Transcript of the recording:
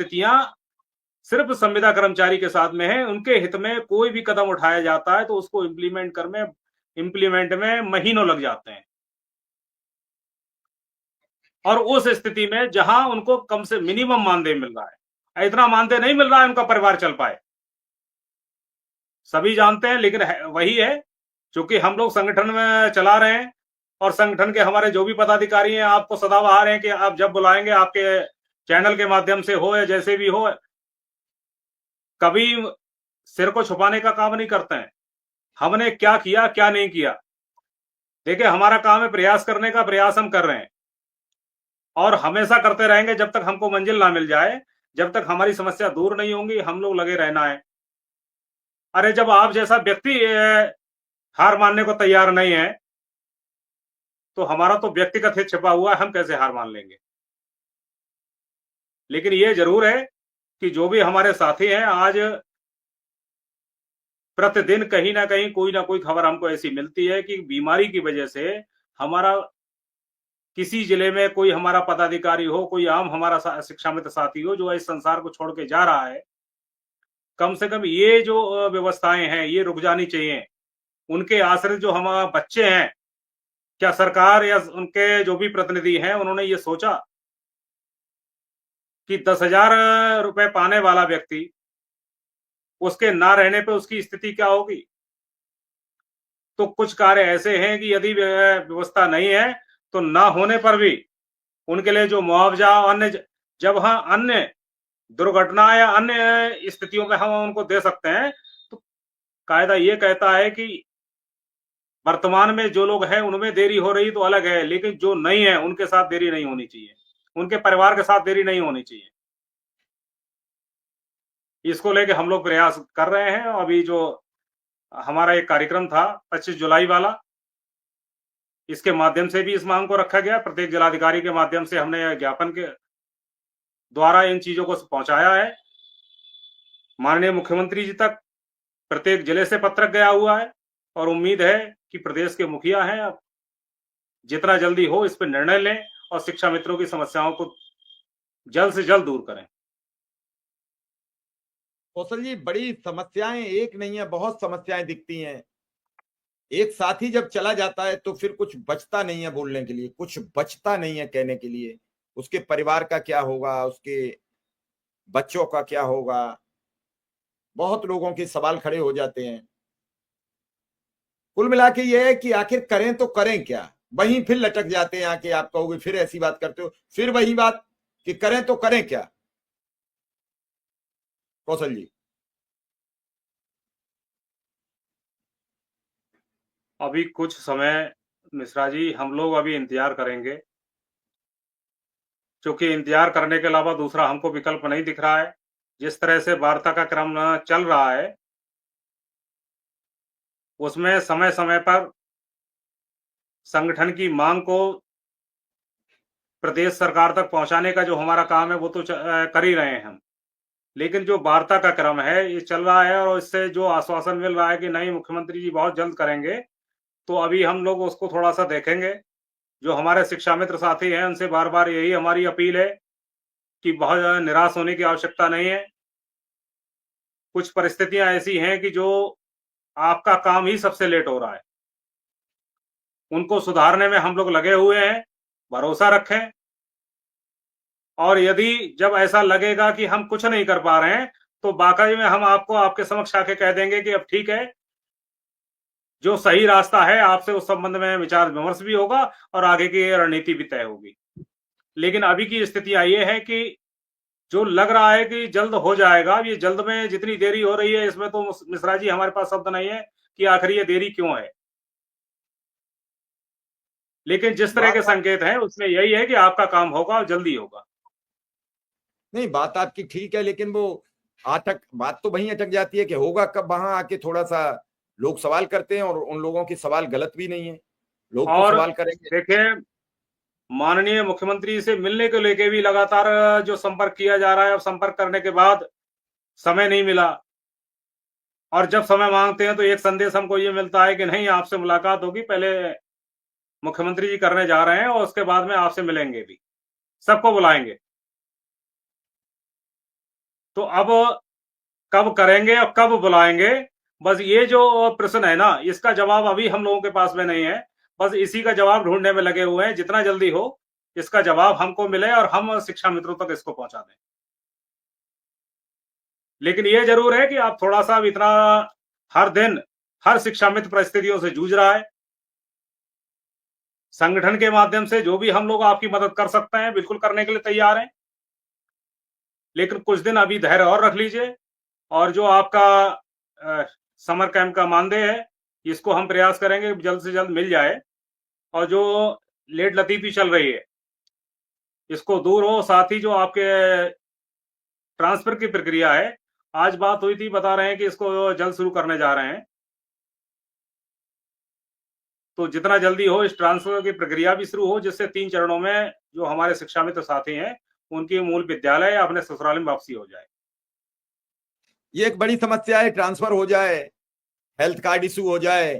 स्थितियां सिर्फ संविदा कर्मचारी के साथ में है। उनके हित में कोई भी कदम उठाया जाता है तो उसको इम्प्लीमेंट में महीनों लग जाते हैं। और उस स्थिति में जहां उनको कम से मिनिमम मानदेय मिल रहा है, इतना मानदेय नहीं मिल रहा है उनका परिवार चल पाए, सभी जानते हैं। लेकिन वही है, क्योंकि हम लोग संगठन में चला रहे हैं और संगठन के हमारे जो भी पदाधिकारी हैं आपको सदाबहार हैं कि आप जब बुलाएंगे आपके चैनल के माध्यम से हो या जैसे भी हो, कभी सिर को छुपाने का काम नहीं करते हैं। हमने क्या किया क्या नहीं किया, देखिए हमारा काम है प्रयास करने का, प्रयास हम कर रहे हैं और हमेशा करते रहेंगे जब तक हमको मंजिल ना मिल जाए, जब तक हमारी समस्या दूर नहीं होंगी हम लोग लगे रहना है। अरे जब आप जैसा व्यक्ति हार मानने को तैयार नहीं है तो हमारा तो व्यक्तिगत हित छिपा हुआ है, हम कैसे हार मान लेंगे। लेकिन ये जरूर है कि जो भी हमारे साथी हैं, आज प्रतिदिन कहीं ना कहीं कोई ना कोई खबर हमको ऐसी मिलती है कि बीमारी की वजह से हमारा किसी जिले में कोई हमारा पदाधिकारी हो, कोई आम हमारा शिक्षा मित्र साथी हो जो इस संसार को छोड़ के जा रहा है। कम से कम ये जो व्यवस्थाएं हैं ये रुक जानी चाहिए। उनके आश्रित जो हमारे बच्चे हैं, क्या सरकार या उनके जो भी प्रतिनिधि हैं उन्होंने ये सोचा कि 10,000 रुपए पाने वाला व्यक्ति, उसके ना रहने पे उसकी स्थिति क्या होगी। तो कुछ कार्य ऐसे हैं कि यदि व्यवस्था नहीं है तो ना होने पर भी उनके लिए जो मुआवजा अन्य, जब हाँ अन्य दुर्घटना या अन्य स्थितियों में हम उनको दे सकते हैं, तो कायदा ये कहता है कि वर्तमान में जो लोग हैं उनमें देरी हो रही तो अलग है, लेकिन जो नहीं है उनके साथ देरी नहीं होनी चाहिए, उनके परिवार के साथ देरी नहीं होनी चाहिए। इसको लेके हम लोग प्रयास कर रहे हैं। अभी जो हमारा एक कार्यक्रम था 25 जुलाई वाला, इसके माध्यम से भी इस मांग को रखा गया। प्रत्येक जिलाधिकारी के माध्यम से हमने ज्ञापन के द्वारा इन चीजों को पहुंचाया है। माननीय मुख्यमंत्री जी तक प्रत्येक जिले से पत्रक गया हुआ है और उम्मीद है कि प्रदेश के मुखिया हैं, अब जितना जल्दी हो इस पर निर्णय लें और शिक्षा मित्रों की समस्याओं को जल्द से जल्द दूर करें। कौशल जी, बड़ी समस्याएं एक नहीं है, बहुत समस्याएं दिखती हैं। एक साथी जब चला जाता है तो फिर कुछ बचता नहीं है बोलने के लिए, कुछ बचता नहीं है कहने के लिए। उसके परिवार का क्या होगा, उसके बच्चों का क्या होगा, बहुत लोगों के सवाल खड़े हो जाते हैं। कुल मिला के ये है कि आखिर करें तो करें क्या, वहीं फिर लटक जाते हैं आके। आप कहोगे फिर ऐसी बात करते हो, फिर वही बात कि करें तो करें क्या। कौशल जी, अभी कुछ समय मिश्रा जी हम लोग अभी इंतजार करेंगे, क्योंकि इंतजार करने के अलावा दूसरा हमको विकल्प नहीं दिख रहा है। जिस तरह से वार्ता का क्रम चल रहा है उसमें समय समय पर संगठन की मांग को प्रदेश सरकार तक पहुंचाने का जो हमारा काम है वो तो कर ही रहे हैं हम। लेकिन जो वार्ता का क्रम है ये चल रहा है और इससे जो आश्वासन मिल रहा है कि नहीं मुख्यमंत्री जी बहुत जल्द करेंगे, तो अभी हम लोग उसको थोड़ा सा देखेंगे। जो हमारे शिक्षा मित्र साथी हैं उनसे बार बार यही हमारी अपील है कि बहुत ज्यादा निराश होने की आवश्यकता नहीं है। कुछ परिस्थितियां ऐसी हैं कि जो आपका काम ही सबसे लेट हो रहा है, उनको सुधारने में हम लोग लगे हुए हैं। भरोसा रखें और यदि जब ऐसा लगेगा कि हम कुछ नहीं कर पा रहे हैं तो वाकई में हम आपको आपके समक्ष आके कह देंगे कि अब ठीक है, जो सही रास्ता है आपसे उस संबंध में विचार विमर्श भी होगा और आगे की रणनीति भी तय होगी। लेकिन अभी की स्थितियां ये है कि जो लग रहा है कि जल्द हो जाएगा, ये जल्द में जितनी देरी हो रही है इसमें तो मिश्रा जी हमारे पास शब्द नहीं है कि आखिर ये देरी क्यों है। लेकिन जिस तरह के संकेत हैं उसमें यही है कि आपका काम होगा और जल्दी होगा। नहीं बात आपकी ठीक है, लेकिन वो अटक बात तो वहीं अटक जाती है कि होगा कब। वहां आके थोड़ा सा लोग सवाल करते हैं और उन लोगों के सवाल गलत भी नहीं है, लोग तो और सवाल करेंगे। देखिए माननीय मुख्यमंत्री से मिलने को लेके भी लगातार जो संपर्क किया जा रहा है, अब संपर्क करने के बाद समय नहीं मिला और जब समय मांगते हैं तो एक संदेश हमको ये मिलता है कि नहीं आपसे मुलाकात होगी, पहले मुख्यमंत्री जी करने जा रहे हैं और उसके बाद में आपसे मिलेंगे भी, सबको बुलाएंगे। तो अब कब करेंगे और कब बुलाएंगे, बस ये जो प्रश्न है ना, इसका जवाब अभी हम लोगों के पास में नहीं है। बस इसी का जवाब ढूंढने में लगे हुए हैं। जितना जल्दी हो इसका जवाब हमको मिले और हम शिक्षा मित्रों तक इसको पहुंचा दें। लेकिन ये जरूर है कि आप थोड़ा सा इतना हर दिन हर शिक्षा मित्र परिस्थितियों से जूझ रहा है। संगठन के माध्यम से जो भी हम लोग आपकी मदद कर सकते हैं बिल्कुल करने के लिए तैयार हैं। लेकिन कुछ दिन अभी धैर्य और रख लीजिए, और जो आपका समर कैंप का मानदेय है इसको हम प्रयास करेंगे जल्द से जल्द मिल जाए, और जो लेट लतीफी चल रही है इसको दूर हो। साथ ही जो आपके ट्रांसफर की प्रक्रिया है, आज बात हुई थी, बता रहे हैं कि इसको जल्द शुरू करने जा रहे हैं। तो जितना जल्दी हो इस ट्रांसफर की प्रक्रिया भी शुरू हो, जिससे 3 चरणों में जो हमारे शिक्षा मित्र साथी हैं उनकी मूल विद्यालय या अपने ससुराल में वापसी हो जाए। ये एक बड़ी समस्या है, ट्रांसफर हो जाए, हेल्थ कार्ड इशू हो जाए,